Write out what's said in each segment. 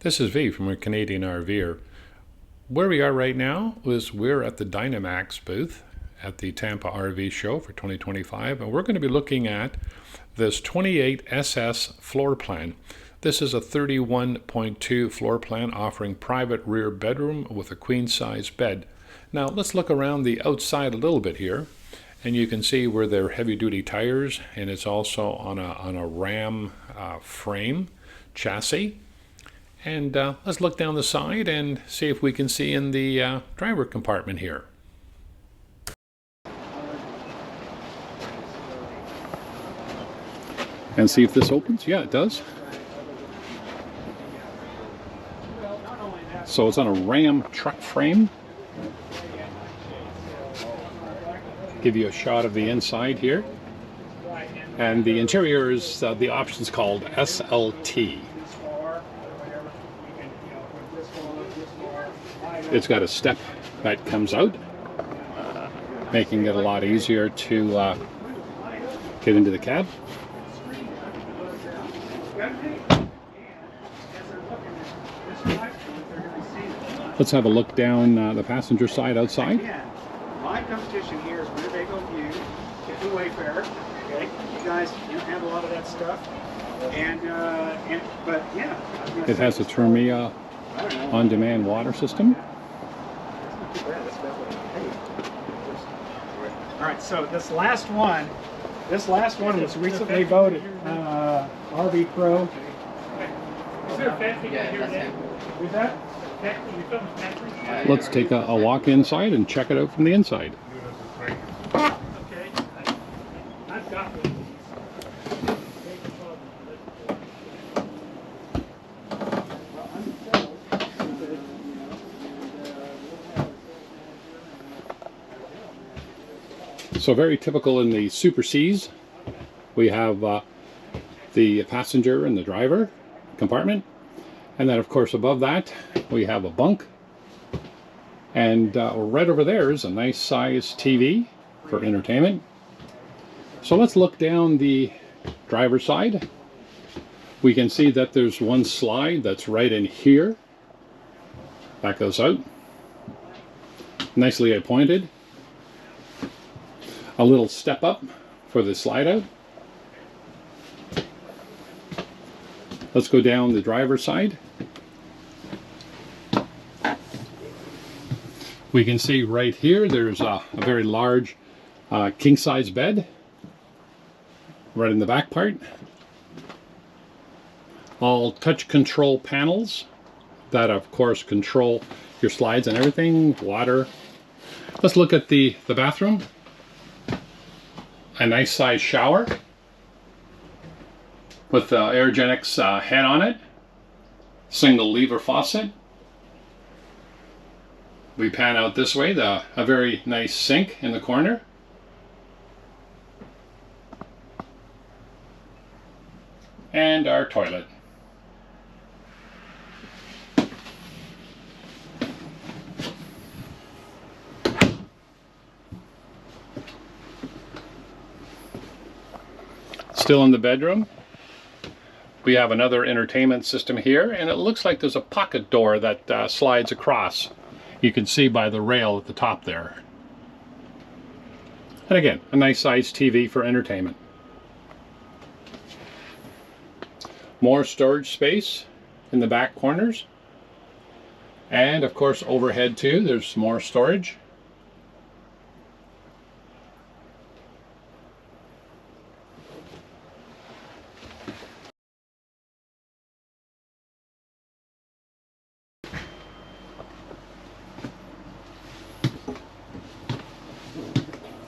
This is V from a Canadian RVer. Where we are right now is we're at the Dynamax booth at the Tampa RV show for 2025, and we're going to be looking at this 28SS floor plan. This is a 31.2 floor plan offering private rear bedroom with a queen size bed. Now let's look around the outside a little bit here, and you can see where they're heavy duty tires, and it's also on a Ram frame chassis. And let's look down the side and see if we can see in the driver compartment here. And see if this opens. Yeah, it does. So it's on a Ram truck frame. Give you a shot of the inside here. And the interior is the option's called SLT. It's got a step that comes out, making it a lot easier to get into the cab. Let's have a look down the passenger side outside. My competition here is Winnebago View, get the Wayfarer. Okay, you guys have a lot of that stuff, but yeah. It has a Thermia on-demand water system. All right, so this last one was recently voted RV Pro. Is there a factory here today? Is that? Let's take a walk inside and check it out from the inside. Okay, I've got these. So very typical in the Super Cs, we have the passenger and the driver compartment, and then of course above that we have a bunk, and right over there is a nice size TV for entertainment. So let's look down the driver's side. We can see that there's one slide that's right in here. That goes out. Nicely appointed. A little step up for the slide out. Let's go down the driver's side. We can see right here there's a very large king size bed right in the back part. All touch control panels that of course control your slides and everything, water. Let's look at the bathroom. A nice size shower with the Airogenics head on it, single lever faucet. We pan out this way, a very nice sink in the corner. And our toilet. Still in the bedroom, we have another entertainment system here, and it looks like there's a pocket door that slides across. You can see by the rail at the top there. And again, a nice sized TV for entertainment. More storage space in the back corners. And of course overhead too, there's more storage.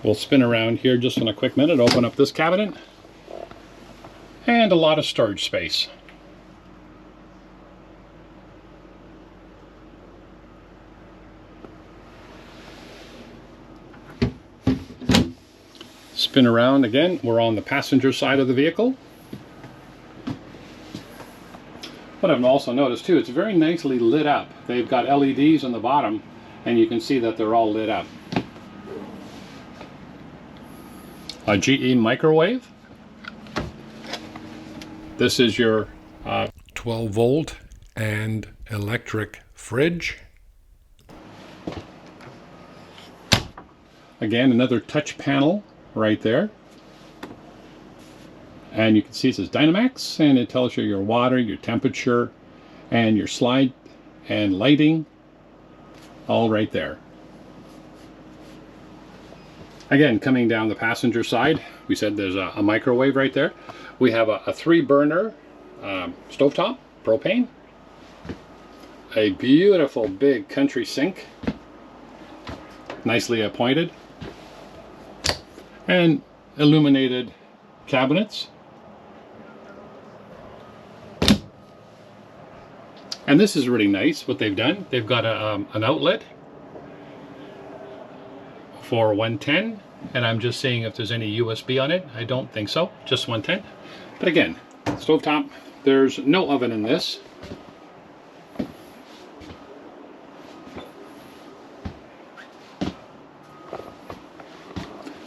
We'll spin around here just in a quick minute, open up this cabinet, and a lot of storage space. Spin around again, we're on the passenger side of the vehicle. What I've also noticed too, it's very nicely lit up. They've got LEDs on the bottom, and you can see that they're all lit up. A GE microwave. This is your 12 volt and electric fridge. Again, another touch panel right there. And you can see it says Dynamax, and it tells you your water, your temperature, and your slide and lighting, all right there. Again, coming down the passenger side, we said there's a microwave right there. We have a 3-burner stovetop, propane. A beautiful big country sink, nicely appointed. And illuminated cabinets. And this is really nice what they've done. They've got an outlet for 110, and I'm just seeing if there's any USB on it. I don't think so, just 110. But again, stovetop, there's no oven in this.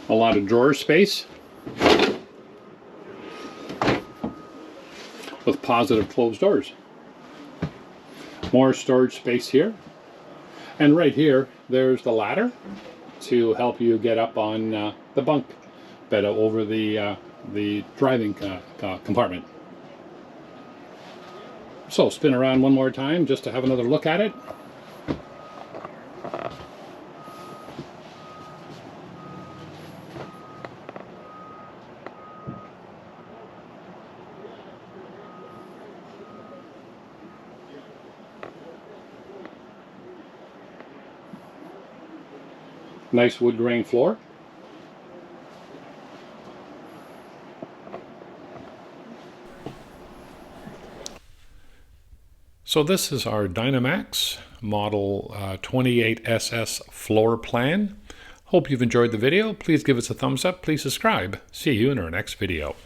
A lot of drawer space with positive closed doors. More storage space here. And right here, there's the ladder to help you get up on the bunk bed over the driving compartment. So spin around one more time just to have another look at it. Nice wood grain floor. So this is our Dynamax model 28SS floor plan. Hope you've enjoyed the video. Please give us a thumbs up. Please subscribe. See you in our next video.